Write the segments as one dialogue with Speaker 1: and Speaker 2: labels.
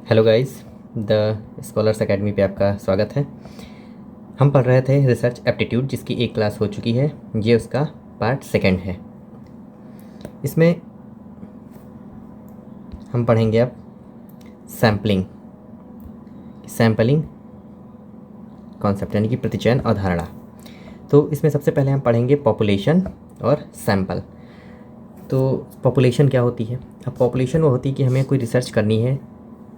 Speaker 1: Hello guys, the scholars academy पे आपका स्वागत है। हम पढ़ रहे थे रिसर्च एप्टीट्यूड, जिसकी एक क्लास हो चुकी है। ये उसका पार्ट सेकंड है। इसमें हम पढ़ेंगे अब सैम्पलिंग सैम्पलिंग कॉन्सेप्ट, यानी कि प्रतिचयन अवधारणा। तो इसमें सबसे पहले हम पढ़ेंगे पॉपुलेशन और सैंपल। तो पॉपुलेशन क्या होती है? अब पॉपुलेशन वो होती है कि हमें कोई रिसर्च करनी है,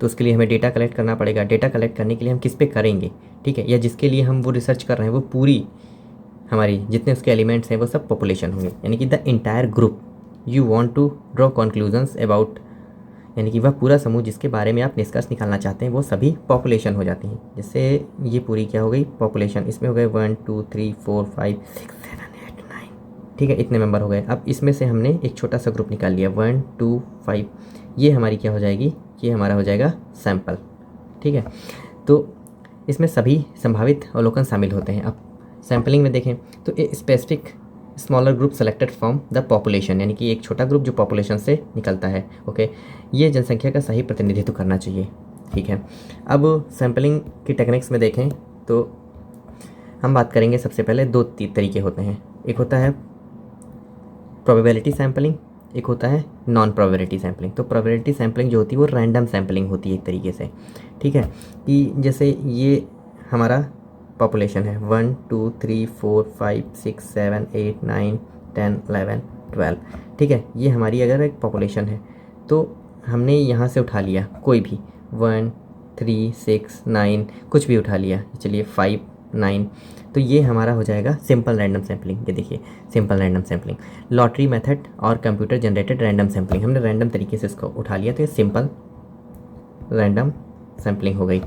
Speaker 1: तो उसके लिए हमें डेटा कलेक्ट करना पड़ेगा। डेटा कलेक्ट करने के लिए हम किस पे करेंगे, ठीक है, या जिसके लिए हम वो रिसर्च कर रहे हैं वो पूरी हमारी जितने उसके एलिमेंट्स हैं वो सब पॉपुलेशन होंगे, यानी कि the entire group you want to draw conclusions about, यानी कि वह पूरा समूह जिसके बारे में आप निष्कर्ष निकालना चाहते हैं वो सभी पॉपुलेशन हो जाती हैं। जैसे ये पूरी क्या हो गई पॉपुलेशन, इसमें हो गए 1 2 3 4 5 6 7 8 9, ठीक है, इतने मेंबर हो गए। अब इसमें से हमने एक छोटा सा ग्रुप निकाल लिया 1 2 5, ये हमारी क्या हो जाएगी, ये हमारा हो जाएगा सैंपल, ठीक है। तो इसमें सभी संभावित अवलोकन शामिल होते हैं। अब सैम्पलिंग में देखें तो a specific smaller group selected from the population, यानी कि एक छोटा ग्रुप जो पॉपुलेशन से निकलता है, ओके, ये जनसंख्या का सही प्रतिनिधित्व करना चाहिए, ठीक है। अब सैम्पलिंग की टेक्निक्स में देखें तो हम बात करेंगे, सबसे पहले दो तरीके होते हैं। एक होता है प्रोबेबिलिटी सैम्पलिंग, एक होता है नॉन प्रोबेबिलिटी सैम्पलिंग। तो प्रोबेबिलिटी सैम्पलिंग जो होती है वो रैंडम सैम्पलिंग होती है एक तरीके से, ठीक है, कि जैसे ये हमारा पॉपुलेशन है 1 2 3 4 5 6 7 8 9 10 11 12, ठीक है, ये हमारी अगर एक पॉपुलेशन है तो हमने यहाँ से उठा लिया कोई भी 1 3 6 9 कुछ भी उठा लिया, चलिए 5 9, तो ये हमारा हो जाएगा सिंपल रैंडम सैम्पलिंग। ये देखिए simple random sampling, lottery method और कंप्यूटर जनरेटेड रैंडम सैम्पलिंग, हमने रैंडम तरीके से इसको उठा लिया तो ये सिंपल रैंडम सैम्पलिंग हो गई।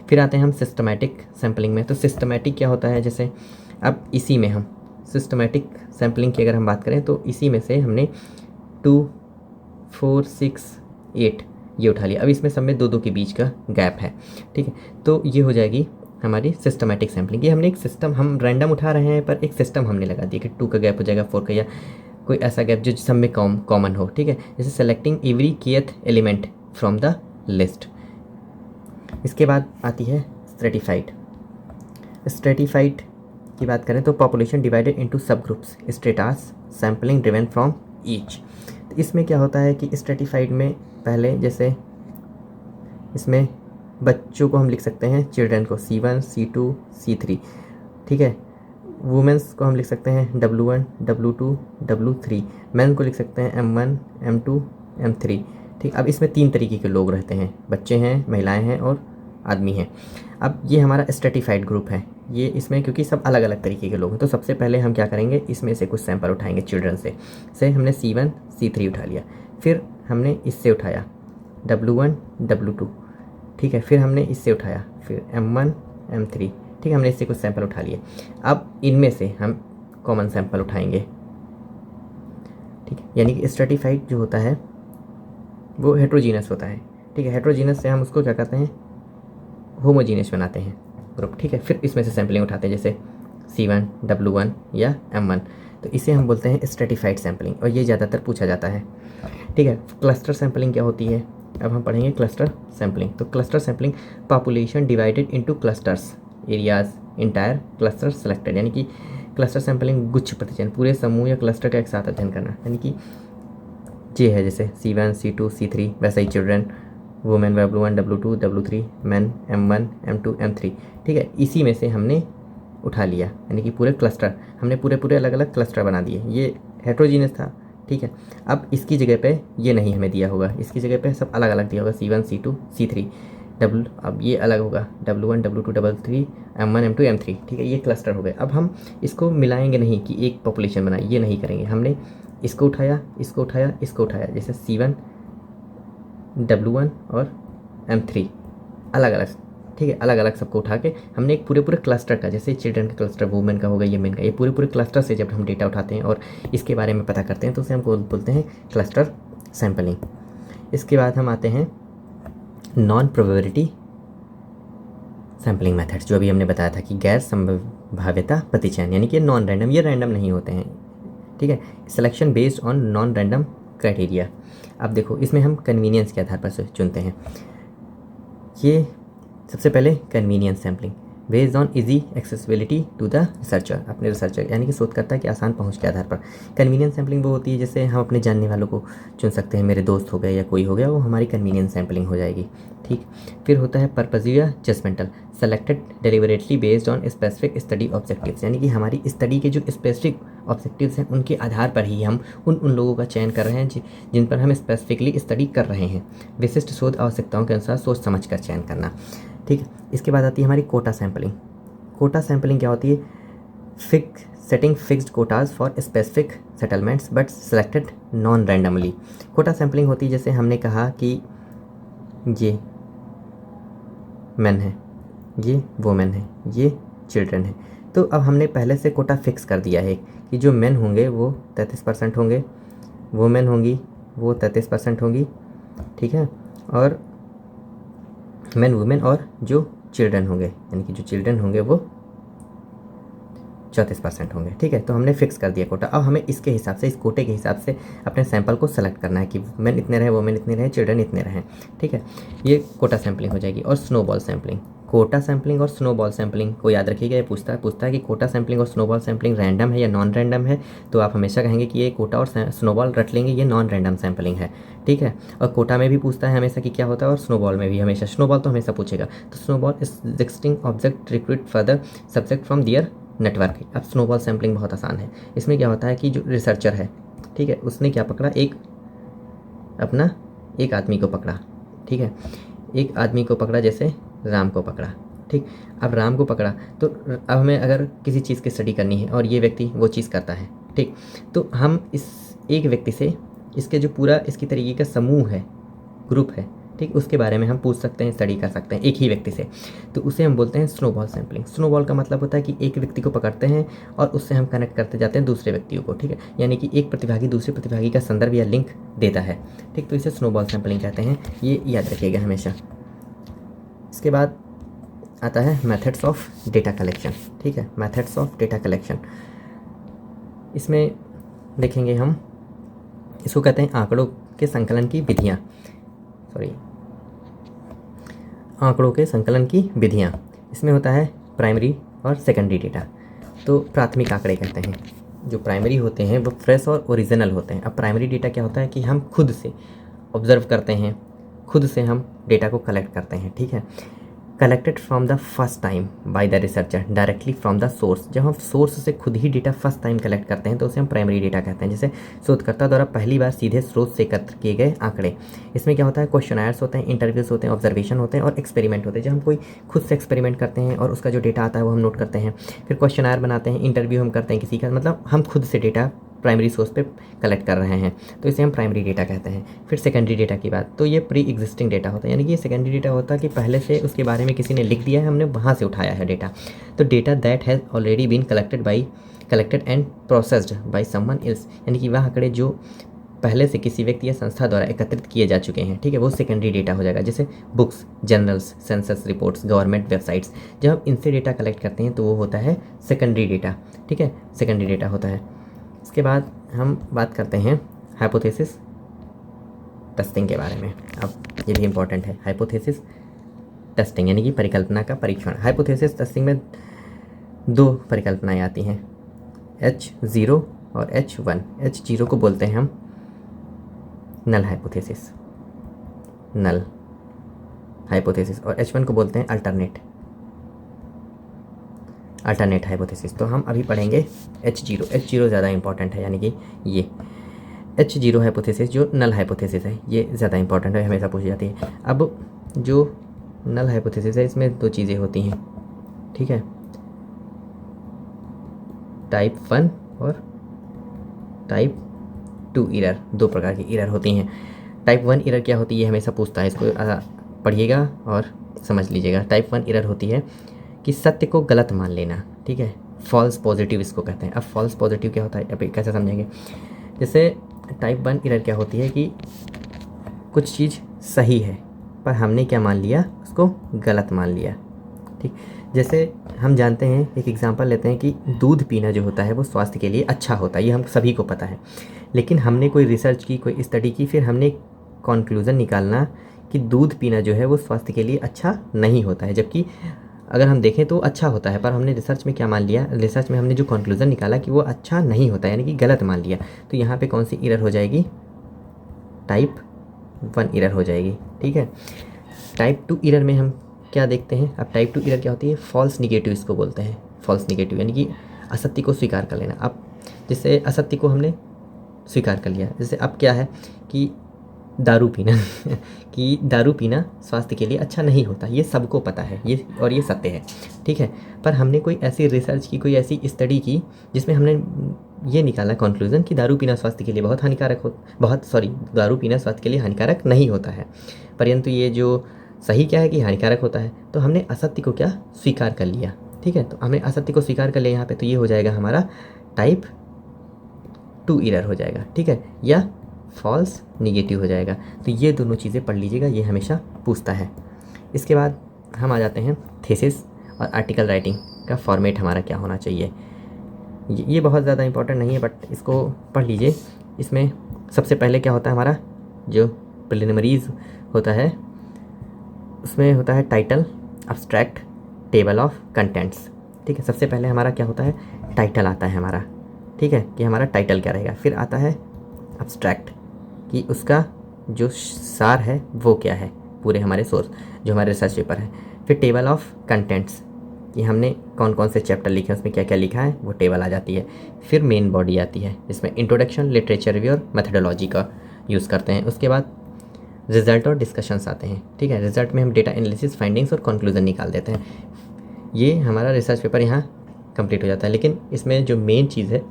Speaker 1: फिर आते हैं हम सिस्टमैटिक सैम्पलिंग में। तो सिस्टमैटिक क्या होता है, जैसे अब इसी में हम सिस्टमैटिक सैम्पलिंग की अगर हम बात करें तो इसी में से हमने 2 4 6 8 ये उठा लिया। अब इसमें सब में दो दो के बीच का गैप है, ठीक है, तो ये हो जाएगी हमारी सिस्टमैटिक सैम्पलिंग। ये हमने एक सिस्टम, हम रैंडम उठा रहे हैं पर एक सिस्टम हमने लगा दिया कि 2 का गैप हो जाएगा 4 का, या कोई ऐसा गैप जो सब में कॉमन हो, ठीक है, जैसे selecting every kth element from the list. इसके बाद आती है स्ट्रेटिफाइड। स्ट्रेटिफाइड की बात करें तो population divided into sub groups, stratas, sampling driven from each. तो इसमें क्या होता है कि स्ट्रेटिफाइड में पहले जैसे इसमें बच्चों को हम लिख सकते हैं, चिल्ड्रन को C1 C2 C3, ठीक है, वुमेंस को हम लिख सकते हैं W1 W2 W3, मैन को लिख सकते हैं M1 M2 M3, ठीक। अब इसमें 3 तरीके के लोग रहते हैं, बच्चे हैं, महिलाएं हैं और आदमी हैं। अब ये हमारा स्ट्रेटिफाइड ग्रुप है, ये इसमें क्योंकि सब अलग अलग तरीके के लोग हैं, तो सबसे पहले हम क्या करेंगे, इसमें से कुछ सैंपल उठाएंगे चिल्ड्रन से हमने C1 C3 उठा लिया, फिर हमने इससे उठाया W1 W2, ठीक है, फिर हमने इससे उठाया फिर M1 M3, ठीक है, हमने इससे कुछ सैंपल उठा लिए। अब इनमें से हम कॉमन सैंपल उठाएंगे, ठीक है, यानी कि स्ट्रेटिफाइड जो होता है वो हेट्रोजीनस होता है, ठीक है, हेट्रोजीनस से हम उसको क्या कहते हैं, होमोजीनस बनाते हैं ग्रुप, ठीक है। फिर इसमें से सैंपलिंग उठाते हैं जैसे C1 W1 या M1, तो इसे हम बोलते हैं स्ट्रेटिफाइड सैंपलिंग, और ये ज़्यादातर पूछा जाता है, ठीक है। क्लस्टर सैंपलिंग क्या होती है, अब हम पढ़ेंगे क्लस्टर सैंपलिंग। तो cluster sampling population divided into clusters areas entire cluster selected, यानी कि क्लस्टर सैंपलिंग गुच्छ प्रतिचयन, पूरे समूह या क्लस्टर का एक साथ अध्ययन करना, यानी कि ये है जैसे C1 C2 C3, वैसे ही children, women W1 W2 W3, man M1 M2 M3, ठीक है, इसी में से हमने उठा लिया, यानी कि पूरे क्लस्टर हमने पूरे अलग अलग क्लस्टर बना दिए। ये हेट्रोजीनियस था, ठीक है। अब इसकी जगह पे ये नहीं हमें दिया होगा, इसकी जगह पे सब अलग अलग दिया होगा C1 C2 C3 डब्लू, अब ये अलग होगा W1 W2 W3 M1 M2 M3, ठीक है, ये क्लस्टर हो गए। अब हम इसको मिलाएंगे नहीं कि एक पॉपुलेशन बनाए, ये नहीं करेंगे, हमने इसको उठाया इसको उठाया इसको उठाया, जैसे C1 W1 और M3 अलग अलग, ठीक है, अलग अलग सबको उठा के हमने एक पूरे क्लस्टर का, जैसे चिल्ड्रन का क्लस्टर वुमेन का होगा, ये मेन का, ये पूरे क्लस्टर से जब हम डेटा उठाते हैं और इसके बारे में पता करते हैं तो उसे हम बोलते हैं क्लस्टर सैंपलिंग। इसके बाद हम आते हैं नॉन प्रोबेबिलिटी सैम्पलिंग मेथड्स, जो अभी हमने बताया था कि गैर संभाव्यता प्रतिचयन, यानी कि नॉन रैंडम, ये रैंडम नहीं होते हैं, ठीक है, selection based on non random criteria. अब देखो इसमें हम कन्वीनियंस के आधार पर से चुनते हैं, ये सबसे पहले convenience sampling based on easy accessibility to the researcher, अपने रिसर्चर यानी कि शोधकर्ता के आसान पहुंच के आधार पर। कन्वीनियंस सैम्पलिंग वो होती है जैसे हम अपने जानने वालों को चुन सकते हैं, मेरे दोस्त हो गए या कोई हो गया, वो हमारी कन्वीनियंस सैम्पलिंग हो जाएगी। ठीक, फिर होता है पर्पजिव या judgmental, selected deliberately based on specific study objectives, यानी कि हमारी स्टडी के जो स्पेसिफिक ऑब्जेक्टिव्स हैं उनके आधार पर ही हम उन लोगों का चयन कर रहे हैं जिन पर हम स्पेसिफिकली स्टडी कर रहे हैं। विशिष्ट शोध आवश्यकताओं के अनुसार सोच समझ कर चयन करना। ठीक है, इसके बाद आती है हमारी कोटा सैम्पलिंग। कोटा सैम्पलिंग क्या होती है? Setting fixed quotas for specific settlements but selected non randomly. Quota sampling होती है जैसे हमने कहा कि ये मैन है, ये वोमेन है, ये चिल्ड्रन है, तो अब हमने पहले से कोटा फिक्स कर दिया है कि जो मेन होंगे वो 33% होंगे, वोमेन होंगी वो 33% होंगी, ठीक है, और मैन वुमेन और जो चिल्ड्रन होंगे यानी कि जो चिल्ड्रन होंगे वो 34% होंगे। ठीक है, तो हमने फिक्स कर दिया कोटा। अब हमें इसके हिसाब से, इस कोटे के हिसाब से अपने सैंपल को सेलेक्ट करना है कि मैन इतने रहे, वुमेन इतने रहे, चिल्ड्रन इतने रहें। ठीक है, ये कोटा सैम्पलिंग हो जाएगी। और स्नोबॉल सैम्पलिंग, कोटा सैम्पलिंग और स्नोबॉल सैम्पलिंग को याद रखिएगा। ये पूछता है कि कोटा सैम्पलिंग और स्नोबॉल सैम्पलिंग रैंडम है या नॉन रैंडम है, तो आप हमेशा कहेंगे कि ये कोटा और स्नोबॉल रट लेंगे, ये नॉन रैंडम सैम्पलिंग है। ठीक है, और कोटा में भी पूछता है हमेशा कि क्या होता है, और स्नोबॉल में भी हमेशा, स्नोबॉल तो हमेशा पूछेगा। तो snowball is existing object recruit further subject from their network. अब स्नोबॉल सैम्पलिंग बहुत आसान है। इसमें क्या होता है कि जो रिसर्चर है, ठीक है, उसने क्या पकड़ा, एक आदमी को पकड़ा। ठीक है, एक आदमी को पकड़ा, जैसे राम को पकड़ा। ठीक, अब राम को पकड़ा तो अब हमें अगर किसी चीज़ की स्टडी करनी है और ये व्यक्ति वो चीज़ करता है, ठीक, तो हम इस एक व्यक्ति से इसके जो पूरा इसकी तरीके का समूह है, ग्रुप है, ठीक, उसके बारे में हम पूछ सकते हैं, स्टडी कर सकते हैं एक ही व्यक्ति से, तो उसे हम बोलते हैं स्नोबॉल सैम्पलिंग। स्नोबॉल का मतलब होता है कि एक व्यक्ति को पकड़ते हैं और उससे हम कनेक्ट करते जाते हैं दूसरे व्यक्तियों को। ठीक है, यानी कि एक प्रतिभागी दूसरे प्रतिभागी का संदर्भ या लिंक देता है। ठीक, तो इसे स्नोबॉल सैम्पलिंग कहते हैं, ये याद रखिएगा हमेशा। इसके बाद आता है मेथड्स ऑफ डेटा कलेक्शन। ठीक है, मेथड्स ऑफ डेटा कलेक्शन, इसमें देखेंगे हम, इसको कहते हैं आंकड़ों के संकलन की विधियाँ, आंकड़ों के संकलन की विधियाँ। इसमें होता है प्राइमरी और सेकेंडरी डेटा। तो प्राथमिक आंकड़े कहते हैं, जो प्राइमरी होते हैं वो फ्रेश और ओरिजिनल होते हैं। अब प्राइमरी डेटा क्या होता है कि हम खुद से ऑब्जर्व करते हैं, खुद से हम डेटा को कलेक्ट करते हैं। ठीक है, collected from the first time by the researcher directly from the source. जब हम सोर्स से खुद ही डेटा फर्स्ट टाइम कलेक्ट करते हैं तो उसे हम प्राइमरी डेटा कहते हैं। जैसे शोधकर्ता द्वारा पहली बार सीधे स्रोत से एकत्र किए गए आंकड़े। इसमें क्या होता है, क्वेश्चनर्स होते हैं, इंटरव्यूज होते हैं, ऑब्जर्वेशन होते हैं और एक्सपेरिमेंट होते हैं। जब हम कोई खुद से एक्सपेरिमेंट करते हैं और उसका जो डेटा आता है वो हम नोट करते हैं, फिर क्वेश्चनर बनाते हैं, इंटरव्यू हम करते हैं किसी का, मतलब हम खुद से डेटा प्राइमरी सोर्स पे कलेक्ट कर रहे हैं, तो इसे हम प्राइमरी डेटा कहते हैं। फिर सेकेंडरी डेटा की बात, तो ये प्री एग्जिस्टिंग डेटा होता है, यानी कि ये सेकेंडरी डेटा होता है कि पहले से उसके बारे में किसी ने लिख दिया है, हमने वहाँ से उठाया है डेटा। तो data that has already been collected and processed by someone else, यानी कि वह आंकड़े जो पहले से किसी व्यक्ति या संस्था द्वारा एकत्रित किए जा चुके हैं, ठीक है, वो सेकेंडरी डेटा हो जाएगा। जैसे books, journals, census reports, government websites, जब हम इनसे डेटा कलेक्ट करते हैं तो वो होता है सेकेंडरी डेटा। ठीक है, सेकेंडरी डेटा होता है। इसके बाद हम बात करते हैं हाइपोथेसिस टेस्टिंग के बारे में। अब ये भी इम्पॉर्टेंट है, हाइपोथेसिस टेस्टिंग यानी कि परिकल्पना का परीक्षण। हाइपोथेसिस टेस्टिंग में दो परिकल्पनाएं आती हैं, H0 और H1। H0 को बोलते हैं हम नल हाइपोथेसिस, नल हाइपोथेसिस, और H1 को बोलते हैं अल्टरनेट हाइपोथेसिस। तो हम अभी पढ़ेंगे H0 ज़्यादा इंपॉर्टेंट है, यानी कि ये H0 हाइपोथेसिस जो नल हाइपोथेसिस है, ये ज़्यादा इंपॉर्टेंट है, हमेशा पूछी जाती है। अब जो नल हाइपोथेसिस है इसमें दो चीज़ें होती हैं, ठीक है, टाइप 1 और टाइप 2 एरर, दो प्रकार की एरर होती हैं। टाइप 1 एरर क्या होती है, हमेशा पूछता है, इसको पढ़िएगा और समझ लीजिएगा। टाइप 1 एरर होती है कि सत्य को गलत मान लेना, ठीक है, फॉल्स पॉजिटिव इसको कहते हैं। अब फॉल्स पॉजिटिव क्या होता है, अब कैसे समझेंगे। जैसे टाइप 1 एरर क्या होती है कि कुछ चीज़ सही है पर हमने क्या मान लिया, उसको गलत मान लिया। ठीक, जैसे हम जानते हैं, एक एग्जांपल लेते हैं कि दूध पीना जो होता है वो स्वास्थ्य के लिए अच्छा होता है, ये हम सभी को पता है, लेकिन हमने कोई रिसर्च की, कोई स्टडी की, फिर हमने कंक्लूज़न निकालना कि दूध पीना जो है वो स्वास्थ्य के लिए अच्छा नहीं होता है, जबकि अगर हम देखें तो अच्छा होता है, पर हमने रिसर्च में क्या मान लिया, रिसर्च में हमने जो कंक्लूजन निकाला कि वो अच्छा नहीं होता, यानी कि गलत मान लिया। तो यहाँ पे कौन सी एरर हो जाएगी, टाइप 1 एरर हो जाएगी। ठीक है, टाइप 2 एरर में हम क्या देखते हैं, अब टाइप 2 एरर क्या होती है, फॉल्स निगेटिव इसको बोलते हैं। फॉल्स निगेटिव यानी कि असत्य को स्वीकार कर लेना। अब जैसे असत्य को हमने स्वीकार कर लिया, जैसे अब क्या है कि दारू पीना कि दारू पीना स्वास्थ्य के लिए अच्छा नहीं होता, ये सबको पता है, ये और ये सत्य है। ठीक है, पर हमने कोई ऐसी रिसर्च की, कोई ऐसी स्टडी की जिसमें हमने ये निकाला कंक्लूजन कि दारू पीना स्वास्थ्य के लिए बहुत हानिकारक हो, दारू पीना स्वास्थ्य के लिए हानिकारक नहीं होता है, परंतु ये जो सही क्या है कि हानिकारक होता है। तो हमने असत्य को क्या स्वीकार कर लिया। ठीक है, तो हमने असत्य को स्वीकार कर लिया यहाँ पे, तो ये हो जाएगा हमारा टाइप 2 एरर हो जाएगा। ठीक है, या फॉल्स निगेटिव हो जाएगा। तो ये दोनों चीज़ें पढ़ लीजिएगा, ये हमेशा पूछता है। इसके बाद हम आ जाते हैं थीसिस और आर्टिकल राइटिंग का फॉर्मेट हमारा क्या होना चाहिए। ये बहुत ज़्यादा इंपॉर्टेंट नहीं है, बट इसको पढ़ लीजिए। इसमें सबसे पहले क्या होता है, हमारा जो प्रिलिमिनरीज होता है उसमें होता है title, abstract, table of contents. ठीक है, सबसे पहले हमारा क्या होता है, टाइटल आता है हमारा। ठीक है, कि हमारा टाइटल क्या रहेगा। फिर आता है अब्स्ट्रैक्ट, कि उसका जो सार है वो क्या है, पूरे हमारे सोर्स जो हमारे रिसर्च पेपर है। फिर टेबल ऑफ कंटेंट्स, कि हमने कौन कौन से चैप्टर लिखे हैं, उसमें क्या क्या लिखा है, वो टेबल आ जाती है। फिर मेन बॉडी आती है, जिसमें इंट्रोडक्शन, लिटरेचर रिव्यू और मेथडोलॉजी का यूज़ करते हैं। उसके बाद रिजल्ट और डिस्कशंस आते हैं। ठीक है, रिजल्ट में हम डेटा एनालिसिस, फाइंडिंग्स और कंक्लूजन निकाल देते हैं। ये हमारा रिसर्च पेपर यहाँ कंप्लीट हो जाता है। लेकिन इसमें जो मेन चीज़ है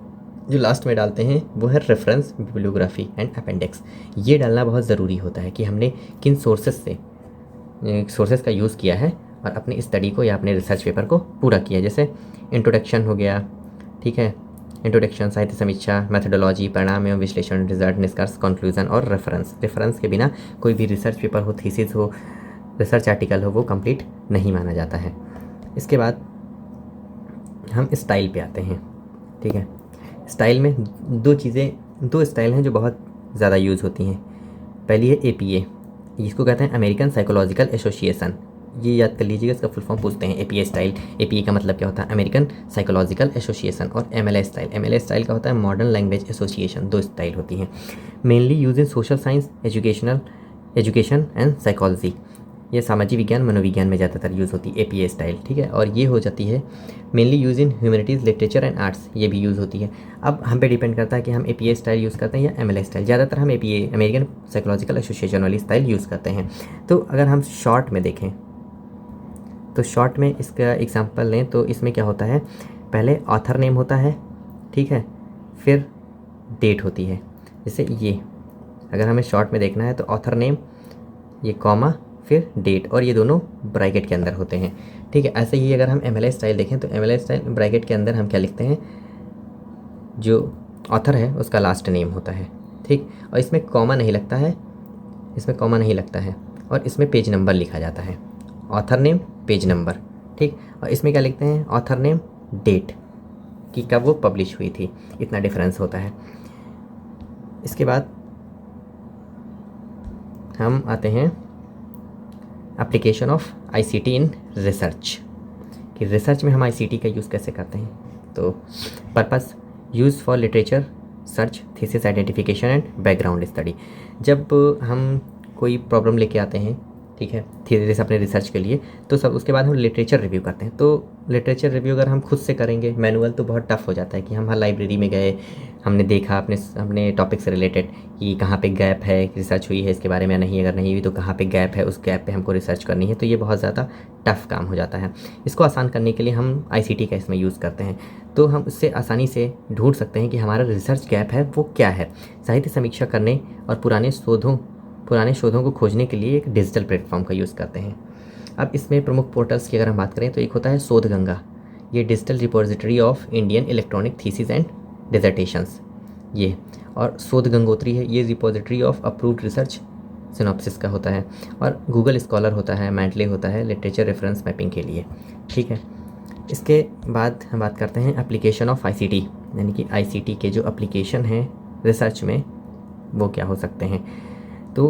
Speaker 1: जो लास्ट में डालते हैं वो है रेफरेंस, बिब्लियोग्राफी एंड अपेंडिक्स। ये डालना बहुत ज़रूरी होता है कि हमने किन सोर्सेस का यूज़ किया है और अपनी स्टडी को या अपने रिसर्च पेपर को पूरा किया है। जैसे इंट्रोडक्शन हो गया, ठीक है, इंट्रोडक्शन, साहित्य समीक्षा, मेथडोलॉजी, परिणाम एवं विश्लेषण, रिजल्ट, निष्कर्ष, कंक्लूजन और रेफरेंस के बिना कोई भी रिसर्च पेपर हो, थीसिस हो, रिसर्च आर्टिकल हो, वो कंप्लीट नहीं माना जाता है। इसके बाद हम स्टाइल पे आते हैं। ठीक है, स्टाइल में दो स्टाइल हैं जो बहुत ज़्यादा यूज़ होती हैं। पहली है APA, जिसको कहते हैं अमेरिकन साइकोलॉजिकल एसोसिएशन। ये याद कर लीजिएगा, इसका फुल फॉर्म पूछते हैं, APA स्टाइल। APA का मतलब क्या होता है, अमेरिकन साइकोलॉजिकल एसोसिएशन। और MLA स्टाइल का होता है मॉडर्न लैंग्वेज एसोसिएशन। दो स्टाइल होती हैं, mainly use in social science, education and psychology. ये सामाजिक विज्ञान, मनोविज्ञान में ज़्यादातर यूज़ होती है APA स्टाइल। ठीक है, और ये हो जाती है mainly use in humanities, literature and arts, ये भी यूज़ होती है। अब हम पे डिपेंड करता है कि हम APA स्टाइल यूज़ करते हैं या MLA स्टाइल। ज़्यादातर हम APA, अमेरिकन साइकोलॉजिकल एसोसिएशन वाली स्टाइल यूज़ करते हैं। तो अगर हम शॉर्ट में देखें तो शॉर्ट में इसका एग्जांपल लें तो इसमें क्या होता है, पहले ऑथर नेम होता है, ठीक है, फिर डेट होती है। जैसे ये अगर हमें शॉर्ट में देखना है तो ऑथर नेम, ये कॉमा, फिर डेट, और ये दोनों ब्रैकेट के अंदर होते हैं। ठीक है, ऐसे ही अगर हम MLA स्टाइल देखें तो MLA स्टाइल ब्रैकेट के अंदर हम क्या लिखते हैं, जो ऑथर है उसका लास्ट नेम होता है। ठीक, और इसमें कॉमा नहीं लगता है, इसमें कॉमा नहीं लगता है, और इसमें पेज नंबर लिखा जाता है, ऑथर नेम, पेज नंबर। ठीक, और इसमें क्या लिखते हैं, ऑथर नेम, डेट, कि कब वो पब्लिश हुई थी, इतना डिफरेंस होता है। इसके बाद हम आते हैं application of ICT in research, कि रिसर्च में हम ICT का यूज़ कैसे करते हैं। तो purpose, use for literature search, thesis identification and background study. जब हम कोई प्रॉब्लम लेके आते हैं, ठीक है, थीसिस अपने रिसर्च के लिए, तो सब उसके बाद हम लिटरेचर रिव्यू करते हैं। तो लिटरेचर रिव्यू अगर हम खुद से करेंगे मैनुअल तो बहुत टफ हो जाता है, कि हम हर लाइब्रेरी में गए, हमने देखा अपने टॉपिक से रिलेटेड कि कहाँ पे गैप है, रिसर्च हुई है इसके बारे में, नहीं, अगर नहीं हुई तो कहाँ पे गैप है, उस गैप पे हमको रिसर्च करनी है। तो ये बहुत ज़्यादा टफ काम हो जाता है। इसको आसान करने के लिए हम ICT का इसमें यूज़ करते हैं। तो हम उससे आसानी से ढूंढ सकते हैं कि हमारा रिसर्च गैप है वो क्या है। साहित्य समीक्षा करने और पुराने शोधों को खोजने के लिए एक डिजिटल प्लेटफॉर्म का यूज़ करते हैं। अब इसमें प्रमुख पोर्टल्स की अगर हम बात करें तो एक होता है शोध गंगा, ये digital repository of Indian electronic thesis and dissertations, ये, और शोध गंगोत्री है, ये repository of approved research synopsis का होता है। और गूगल स्कॉलर होता है, मैंटले होता है लिटरेचर रेफरेंस मैपिंग के लिए। ठीक है, इसके बाद हम बात करते हैं एप्लीकेशन ऑफ ICT, यानी कि ICT के जो एप्लीकेशन हैं रिसर्च में वो क्या हो सकते हैं। तो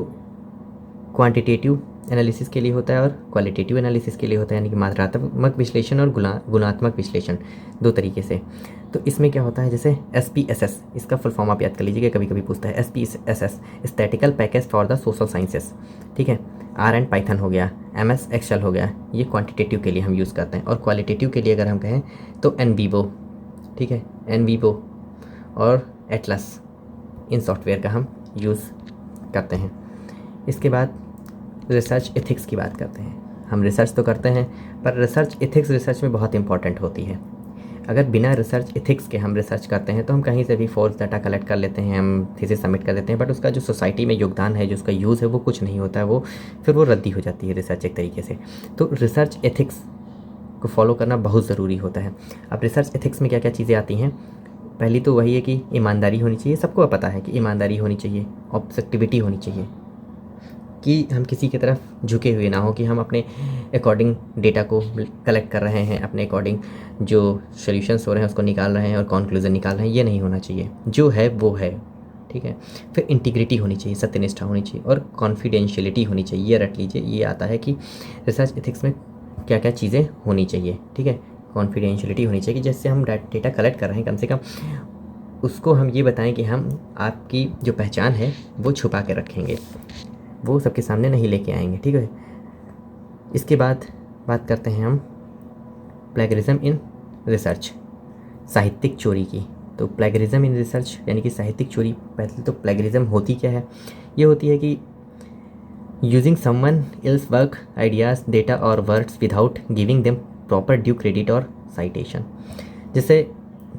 Speaker 1: क्वांटिटेटिव एनालिसिस के लिए होता है और क्वालिटेटिव एनालिसिस के लिए होता है, यानी कि मात्रात्मक विश्लेषण और गुणात्मक विश्लेषण, दो तरीके से। तो इसमें क्या होता है, जैसे SPSS, इसका फुल फॉर्म आप याद कर लीजिएगा, कभी कभी पूछता है। SPSS statistical package for the social sciences, ठीक है। R एंड पाइथन हो गया, MS एक्सेल हो गया, ये क्वांटिटेटिव के लिए हम यूज़ करते हैं। और क्वालिटेटिव के लिए अगर हम कहें तो NVivo, ठीक है, NVivo और एटलस, इन सॉफ्टवेयर का हम यूज़ करते हैं। इसके बाद रिसर्च एथिक्स की बात करते हैं। हम रिसर्च तो करते हैं, पर रिसर्च एथिक्स रिसर्च में बहुत इंपॉर्टेंट होती है। अगर बिना रिसर्च एथिक्स के हम रिसर्च करते हैं तो हम कहीं से भी फोर्स डाटा कलेक्ट कर लेते हैं, हम थीसिस सबमिट कर देते हैं, बट उसका जो सोसाइटी में योगदान है, जो उसका यूज़ है, वो कुछ नहीं होता है, वो फिर वो रद्दी हो जाती है रिसर्च एक तरीके से। तो रिसर्च एथिक्स को फॉलो करना बहुत ज़रूरी होता है। अब रिसर्च एथिक्स में क्या क्या चीज़ें आती हैं, पहली तो वही है कि ईमानदारी होनी चाहिए। सबको पता है कि ईमानदारी होनी चाहिए, ऑब्जेक्टिविटी होनी चाहिए, कि हम किसी की तरफ झुके हुए ना हो, कि हम अपने अकॉर्डिंग डेटा को कलेक्ट कर रहे हैं, अपने अकॉर्डिंग जो सॉल्यूशंस हो रहे हैं उसको निकाल रहे हैं और कंक्लूजन निकाल रहे हैं, ये नहीं होना चाहिए। जो है वो है, ठीक है। फिर इंटीग्रिटी होनी चाहिए, सत्यनिष्ठा होनी चाहिए, और कॉन्फिडेंशियलिटी होनी चाहिए। ये रट लीजिए, ये आता है कि रिसर्च एथिक्स में क्या क्या चीज़ें होनी चाहिए, ठीक है। कॉन्फिडेंशियलिटी होनी चाहिए कि जैसे हम डेटा कलेक्ट कर रहे हैं, कम से कम उसको हम ये बताएं कि हम आपकी जो पहचान है वो छुपा के रखेंगे, वो सबके सामने नहीं लेके आएंगे, ठीक है। इसके बाद बात करते हैं हम प्लेगरिज्म इन रिसर्च, साहित्यिक चोरी की। तो प्लेगरिज्म इन रिसर्च यानी कि साहित्यिक चोरी, पहले तो प्लेगरिज्म होती क्या है, ये होती है कि using someone else work, ideas, data और words without giving them proper due credit और साइटेशन। जैसे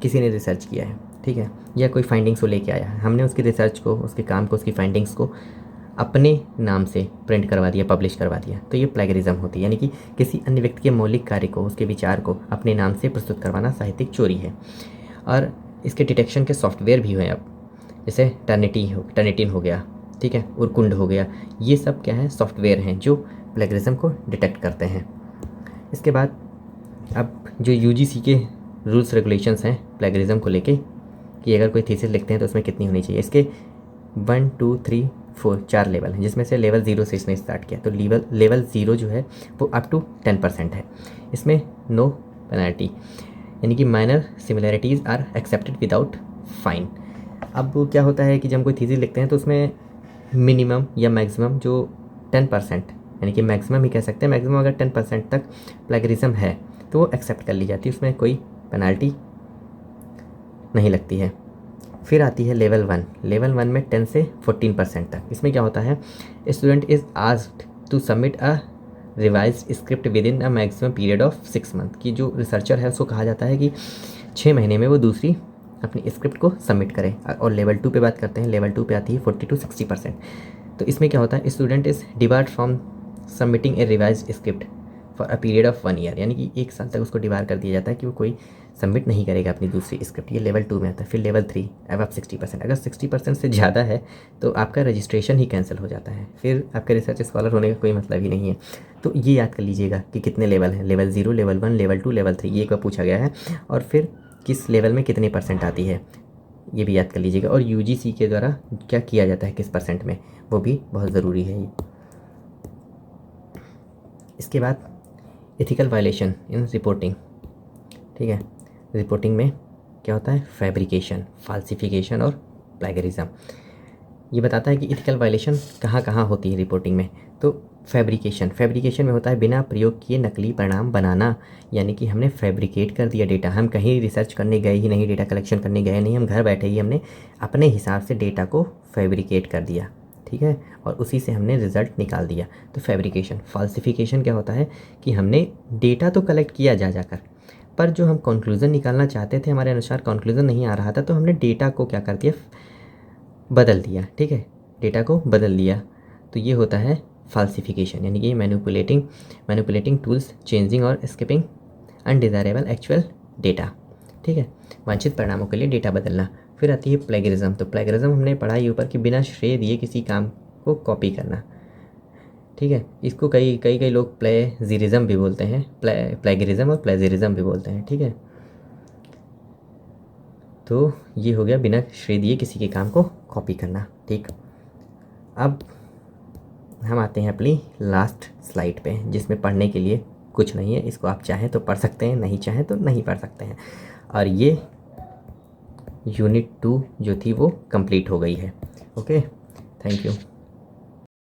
Speaker 1: किसी ने रिसर्च किया है, ठीक है, या कोई फाइंडिंग्स को लेके आया है, हमने उसकी रिसर्च को, उसके काम को, उसकी फाइंडिंग्स को अपने नाम से प्रिंट करवा दिया, पब्लिश करवा दिया, तो ये प्लेगरिज्म होती है। यानी कि किसी अन्य व्यक्ति के मौलिक कार्य को, उसके विचार को अपने नाम से प्रस्तुत करवाना साहित्यिक चोरी है। और इसके डिटेक्शन के सॉफ्टवेयर भी हैं अब, जैसे टर्निटिन हो गया, ठीक है, उरकुंड हो गया, ये सब क्या है, सॉफ्टवेयर हैं जो प्लेगरिज्म को डिटेक्ट करते हैं। इसके बाद अब जो UGC के रूल्स रेगुलेशंस हैं प्लेगरिज्म को लेके, कि अगर कोई थीसिस लिखते हैं तो उसमें कितनी होनी चाहिए। इसके 1 2 3 4 4 लेवल हैं, जिसमें से लेवल 0 से इसने स्टार्ट किया। तो लेवल 0 जो है वो अप टू 10% है। इसमें नो पेनल्टी, यानी कि minor similarities are accepted without fine. अब क्या होता है कि जब कोई थीसिस लिखते हैं तो उसमें मिनिमम या मैक्सिमम जो 10%, यानी कि मैक्सिमम ही कह सकते हैं, मैक्सिमम अगर 10% तक प्लेगरिज्म है तो वो एक्सेप्ट कर ली जाती है, उसमें कोई पेनल्टी नहीं लगती है। फिर आती है लेवल 1। लेवल 1 में 10 से 14% तक। इसमें क्या होता है, student is asked to submit a revised script within a maximum period of 6 month. की जो रिसर्चर है उसको कहा जाता है कि 6 महीने में वो दूसरी अपनी स्क्रिप्ट को सबमिट करे। और लेवल 2 पे बात करते हैं, लेवल 2 पे आती है 40 to 60%। तो इसमें क्या होता है, student is debarred from submitting A revised script for a period of 1 year, यानी कि 1 साल तक उसको डिबार कर दिया जाता है कि वो कोई सबमिट नहीं करेगा अपनी दूसरी स्क्रिप्ट। ये लेवल 2 में आता है। फिर लेवल 3 अब आप 60%, अगर 60% से ज़्यादा है तो आपका रजिस्ट्रेशन ही कैंसिल हो जाता है, फिर आपके रिसर्च स्कॉलर होने का कोई मतलब ही नहीं है। तो ये याद कर लीजिएगा कि कितने लेवल हैं, लेवल 0, लेवल 1, लेवल 2, लेवल 3, ये एक बार पूछा गया है। और फिर किस लेवल में कितने % आती है, ये भी याद कर लीजिएगा। और UGC के द्वारा क्या किया जाता है किस % में, वो भी बहुत ज़रूरी है ये। इसके बाद एथिकल वायलेशन इन रिपोर्टिंग, ठीक है। रिपोर्टिंग में क्या होता है, फैब्रिकेशन, फाल्सिफिकेशन और प्लेगरिज्म। ये बताता है कि एथिकल वायलेशन कहाँ कहाँ होती है रिपोर्टिंग में। तो फैब्रिकेशन में होता है बिना प्रयोग किए नकली परिणाम बनाना, यानी कि हमने फैब्रिकेट कर दिया डेटा। हम कहीं रिसर्च करने गए ही नहीं, डेटा कलेक्शन करने गए नहीं, हम घर बैठे ही हमने अपने हिसाब से डेटा को फैब्रिकेट कर दिया, ठीक है, और उसी से हमने रिज़ल्ट निकाल दिया। तो फैब्रिकेशन। फाल्सिफिकेशन क्या होता है कि हमने डेटा तो कलेक्ट किया जा जाकर, पर जो हम कंक्लूज़न निकालना चाहते थे हमारे अनुसार कंक्लूज़न नहीं आ रहा था, तो हमने डेटा को क्या कर दिया, बदल दिया, ठीक है, डेटा को बदल दिया। तो ये होता है फाल्सिफिकेशन, यानी कि मैनिपुलेटिंग टूल्स, चेंजिंग और स्किपिंग अनडिज़ायरेबल एक्चुअल डेटा, ठीक है, वांछित परिणामों के लिए डेटा बदलना। फिर आती है प्लेगरिज्म। तो प्लेगरिज्म हमने पढ़ा ही ऊपर कि बिना श्रेय दिए किसी काम को कॉपी करना, ठीक है। इसको कई कई कई लोग प्लेजिरिज्म भी बोलते हैं, प्लेगरिज्म और प्लेजिरिज्म भी बोलते हैं, ठीक है। तो ये हो गया बिना श्रेय दिए किसी के काम को कॉपी करना, ठीक। अब हम आते हैं अपनी लास्ट स्लाइड पे, जिसमें पढ़ने के लिए कुछ नहीं है। इसको आप चाहें तो पढ़ सकते हैं, नहीं चाहें तो नहीं पढ़ सकते हैं। और ये यूनिट 2 जो थी वो कंप्लीट हो गई है। Okay, thank you.